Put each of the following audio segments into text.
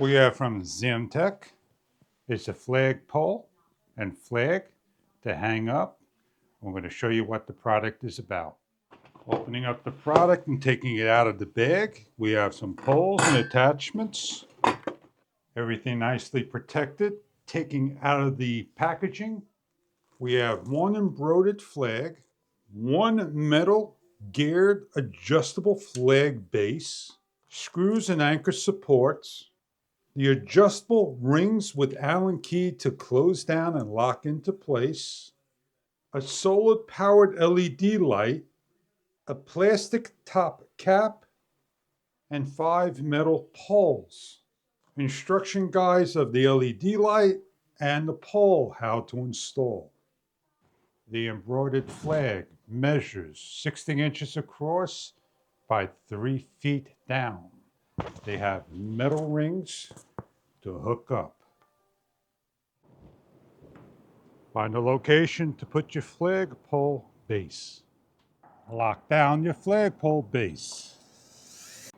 We have from Zamtech. It's a flag pole and flag to hang up. I'm going to show you what the product is about. Opening up the product and taking it out of the bag, we have some poles and attachments. Everything nicely protected. Taking out of the packaging, we have one embroidered flag, one metal geared adjustable flag base, screws and anchor supports, the adjustable rings with Allen key to close down and lock into place, a solar powered LED light, a plastic top cap, and 5 metal poles. Instruction guides of the LED light and the pole how to install. The embroidered flag measures 16 inches across by 3 feet down. They have metal rings to hook up. Find a location to put your flagpole base. Lock down your flagpole base.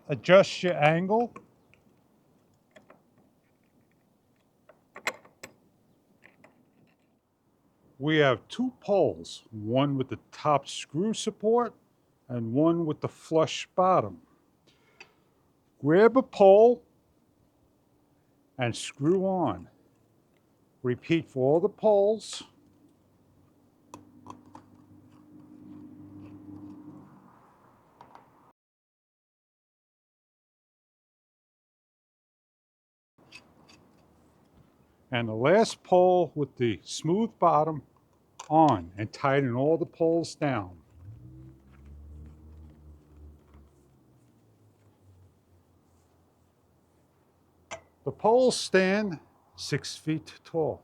Adjust your angle. We have 2 poles, one with the top screw support and one with the flush bottom. Grab a pole and screw on. Repeat for all the poles. And the last pole with the smooth bottom on, and tighten all the poles down. The poles stand 6 feet tall.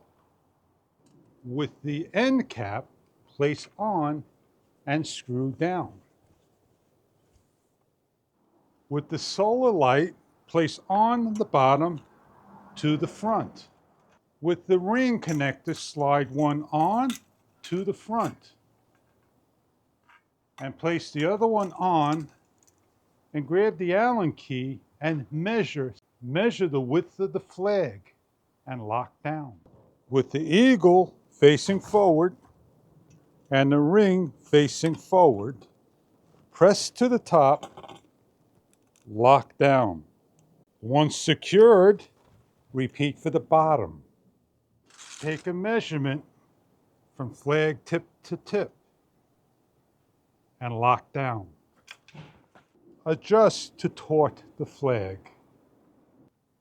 With the end cap, place on and screw down. With the solar light, place on the bottom to the front. With the ring connector, slide one on to the front. And place the other one on and grab the Allen key and measure the width of the flag and lock down. With the eagle facing forward and the ring facing forward, press to the top, lock down. Once secured, repeat for the bottom. Take a measurement from flag tip to tip and lock down. Adjust to taut the flag.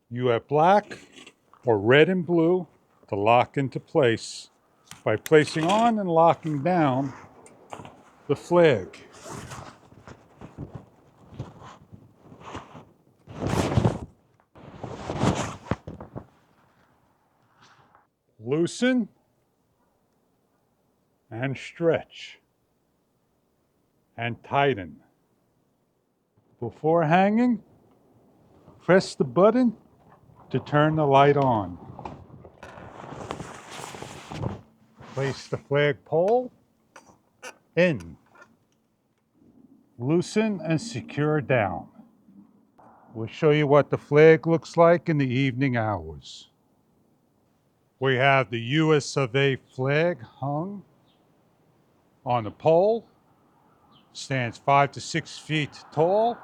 You have black or red and blue to lock into place by placing on and locking down the flag. Loosen and stretch and tighten. Before hanging, press the button to turn the light on. Place the flagpole in. Loosen and secure down. We'll show you what the flag looks like in the evening hours. We have the US of A flag hung on the pole. Stands 5 to 6 feet tall.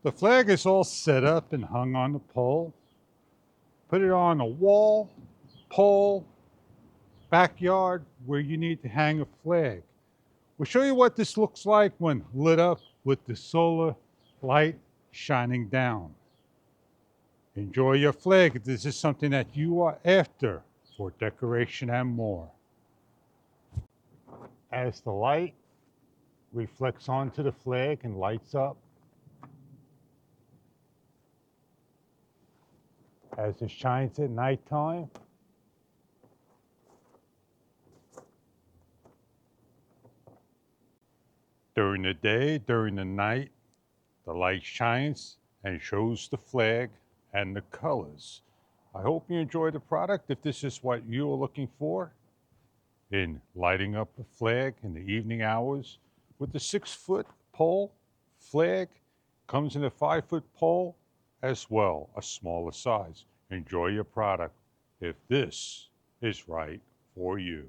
The flag is all set up and hung on the pole. Put it on a wall, pole, backyard where you need to hang a flag. We'll show you what this looks like when lit up with the solar light shining down. Enjoy your flag if this is something that you are after for decoration and more. As the light reflects onto the flag and lights up, as it shines at nighttime, during the day, during the night, the light shines and shows the flag and the colors. I hope you enjoy the product if this is what you are looking for in lighting up a flag in the evening hours with the 6-foot pole flag. Comes in a 5-foot pole as well, a smaller size. Enjoy your product if this is right for you.